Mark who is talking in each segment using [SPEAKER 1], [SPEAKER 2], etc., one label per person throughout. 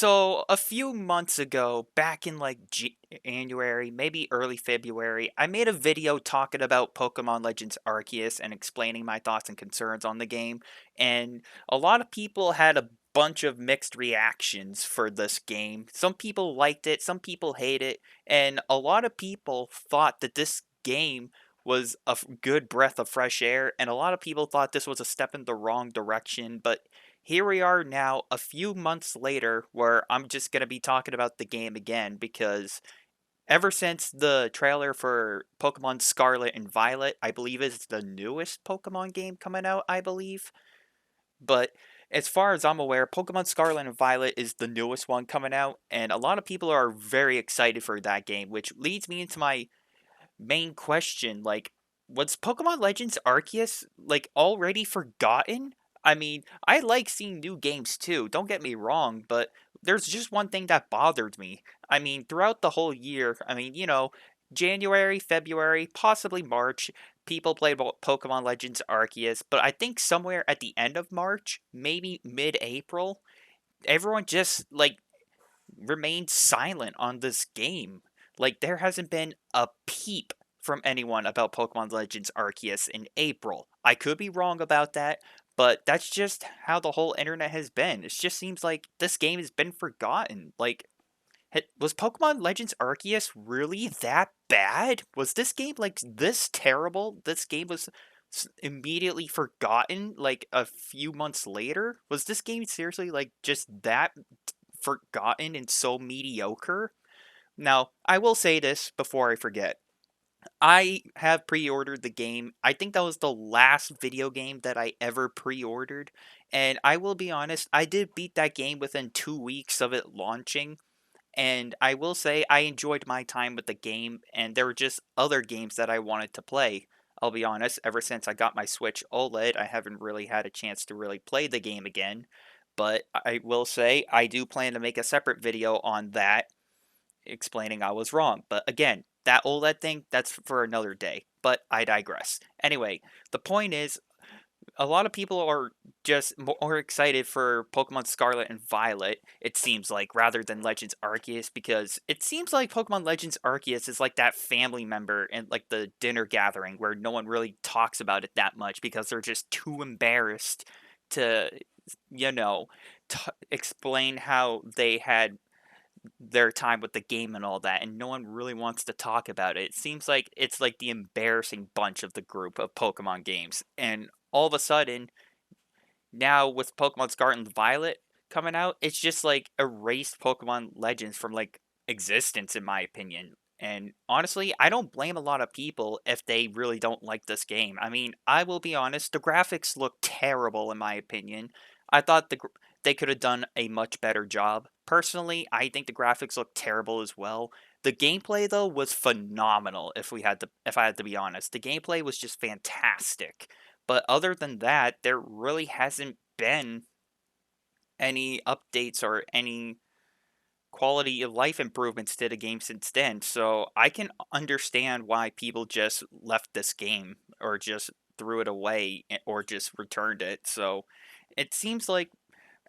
[SPEAKER 1] So a few months ago, back in like January, maybe early February, I made a video talking about Pokemon Legends Arceus and explaining my thoughts and concerns on the game. And a lot of people had a bunch of mixed reactions for this game. Some people liked it, some people hate it, and a lot of people thought that this game was a good breath of fresh air, and a lot of people thought this was a step in the wrong direction, but here we are now, a few months later, where I'm just going to be talking about the game again because ever since the trailer for Pokemon Scarlet and Violet, I believe is the newest Pokemon game coming out, I believe. But as far as I'm aware, Pokemon Scarlet and Violet is the newest one coming out, and a lot of people are very excited for that game, which leads me into my main question, like, was Pokemon Legends Arceus, like, already forgotten? I mean, I like seeing new games too, don't get me wrong, but there's just one thing that bothered me. I mean, throughout the whole year, I mean, January, February, possibly March, people played Pokemon Legends Arceus, but I think somewhere at the end of March, maybe mid-April, everyone just, like, remained silent on this game. Like, there hasn't been a peep from anyone about Pokemon Legends Arceus in April. I could be wrong about that, but that's just how the whole internet has been. It just seems like this game has been forgotten. Like, was Pokemon Legends Arceus really that bad? Was this game like this terrible? This game was immediately forgotten like a few months later? Was this game seriously like just that forgotten and so mediocre? Now, I will say this before I forget. I have pre-ordered the game. I think that was the last video game that I ever pre-ordered. And I will be honest, I did beat that game within 2 weeks of it launching. And I will say I enjoyed my time with the game, and there were just other games that I wanted to play. I'll be honest, ever since I got my Switch OLED, I haven't really had a chance to really play the game again. But I will say I do plan to make a separate video on that explaining I was wrong. But again, that OLED thing, that's for another day. But I digress. Anyway, the point is, a lot of people are just more excited for Pokemon Scarlet and Violet, it seems like, rather than Legends Arceus, because it seems like Pokemon Legends Arceus is like that family member in like the dinner gathering where no one really talks about it that much because they're just too embarrassed to, you know, explain how they had their time with the game and all that, and no one really wants to talk about it. It seems like it's like the embarrassing bunch of the group of Pokemon games, and all of a sudden, now with Pokemon Scarlet and Violet coming out, it's just like erased Pokemon Legends from like existence, in my opinion. And honestly, I don't blame a lot of people if they really don't like this game. I mean, I will be honest, the graphics look terrible in my opinion. I thought they could have done a much better job. Personally, I think the graphics look terrible as well. The gameplay though was phenomenal if I had to be honest. The gameplay was just fantastic. But other than that, there really hasn't been any updates or any quality of life improvements to the game since then. So I can understand why people just left this game or just threw it away or just returned it. So it seems like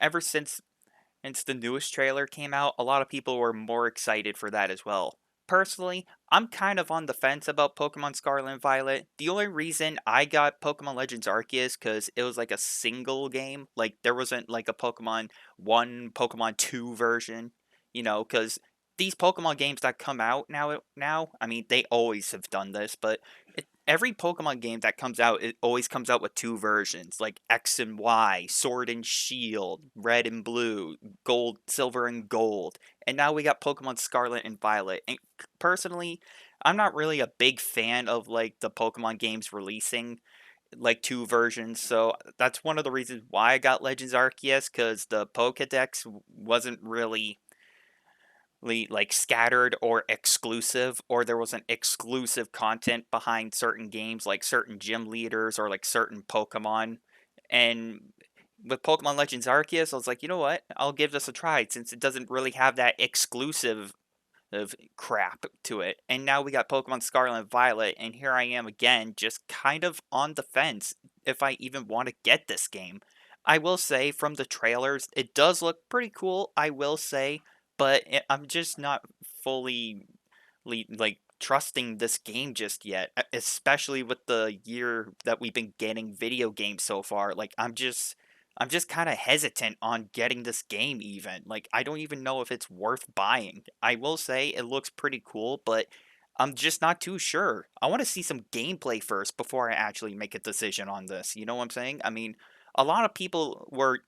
[SPEAKER 1] ever since the newest trailer came out, a lot of people were more excited for that as well. Personally, I'm kind of on the fence about Pokemon Scarlet and Violet. The only reason I got Pokemon Legends Arceus because it was like a single game. Like, there wasn't like a Pokemon 1, Pokemon 2 version, because these Pokemon games that come out now, I mean, they always have done this, but every Pokemon game that comes out, it always comes out with two versions, like X and Y, Sword and Shield, Red and Blue, Gold, Silver and Gold, and now we got Pokemon Scarlet and Violet. And personally, I'm not really a big fan of like the Pokemon games releasing like two versions, so that's one of the reasons why I got Legends Arceus, because the Pokedex wasn't really like scattered or exclusive, or there wasn't exclusive content behind certain games like certain gym leaders or like certain Pokemon. And with Pokemon Legends Arceus, I was like, you know what, I'll give this a try since it doesn't really have that exclusive of crap to it. And now we got Pokemon Scarlet and Violet, and here I am again, just kind of on the fence if I even want to get this game. I will say from the trailers, it does look pretty cool, I will say, but I'm just not fully like trusting this game just yet, especially with the year that we've been getting video games so far. Like I'm just kind of hesitant on getting this game even. Like I don't even know if it's worth buying. I will say it looks pretty cool, but I'm just not too sure. I want to see some gameplay first before I actually make a decision on this. You know what I'm saying? I mean, a lot of people were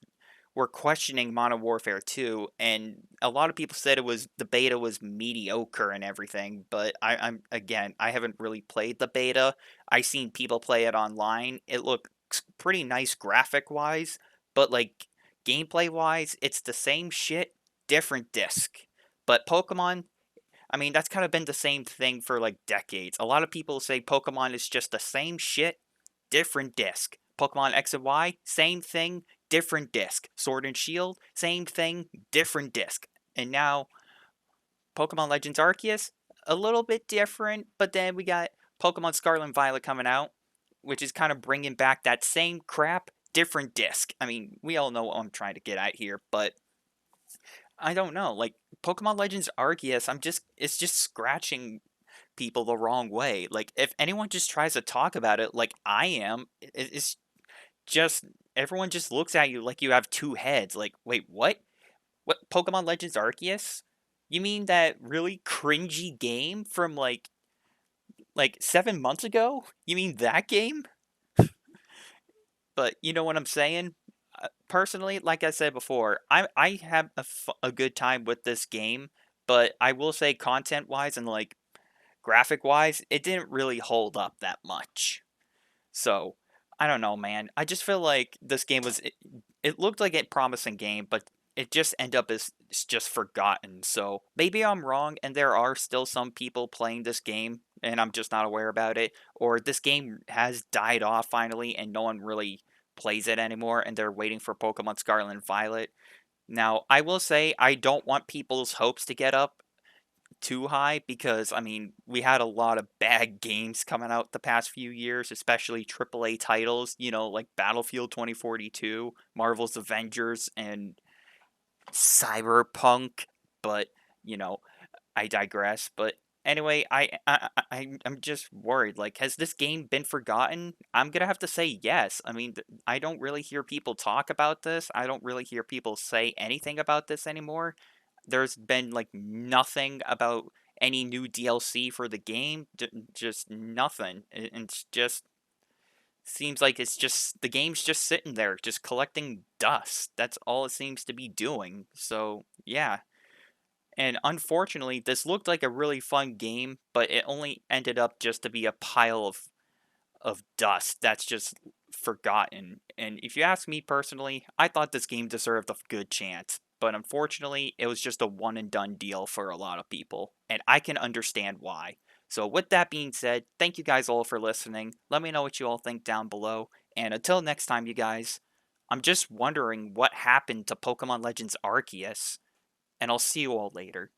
[SPEAKER 1] questioning Modern Warfare 2, and a lot of people said it was the beta was mediocre and everything. But I'm again, I haven't really played the beta. I seen people play it online. It looks pretty nice graphic wise, but like gameplay wise, it's the same shit, different disc. But Pokemon, I mean, that's kind of been the same thing for like decades. A lot of people say Pokemon is just the same shit, different disc. Pokemon X and Y, same thing, different disc. Sword and Shield, same thing, different disc. And now Pokemon Legends Arceus, a little bit different, but then we got Pokemon Scarlet and Violet coming out, which is kind of bringing back that same crap, different disc. I mean, we all know what I'm trying to get at here, but I don't know. Like Pokemon Legends Arceus, it's just scratching people the wrong way. Like if anyone just tries to talk about it like I am, it's just everyone just looks at you like you have two heads. Like, wait, what? What Pokemon Legends Arceus? You mean that really cringy game from like 7 months ago? You mean that game? But you know what I'm saying? Personally, like I said before, I have a good time with this game, but I will say content wise and like graphic wise, it didn't really hold up that much. So, I don't know, man. I just feel like this game it looked like a promising game, but it just ended up as it's just forgotten. So, maybe I'm wrong and there are still some people playing this game and I'm just not aware about it, or this game has died off finally and no one really plays it anymore and they're waiting for Pokemon Scarlet and Violet. Now, I will say I don't want people's hopes to get up too high because I mean we had a lot of bad games coming out the past few years, especially AAA titles. You know, like Battlefield 2042, Marvel's Avengers, and Cyberpunk. But you know, I digress. But anyway, I'm just worried. Like, has this game been forgotten? I'm gonna have to say yes. I mean, I don't really hear people talk about this. I don't really hear people say anything about this anymore. There's been like nothing about any new DLC for the game. Just nothing. It's just seems like it's just the game's just sitting there, just collecting dust. That's all it seems to be doing. So yeah, and unfortunately, this looked like a really fun game, but it only ended up just to be a pile of dust that's just forgotten. And if you ask me personally, I thought this game deserved a good chance. But unfortunately, it was just a one and done deal for a lot of people. And I can understand why. So, with that being said, thank you guys all for listening. Let me know what you all think down below. And until next time, you guys, I'm just wondering what happened to Pokemon Legends Arceus. And I'll see you all later.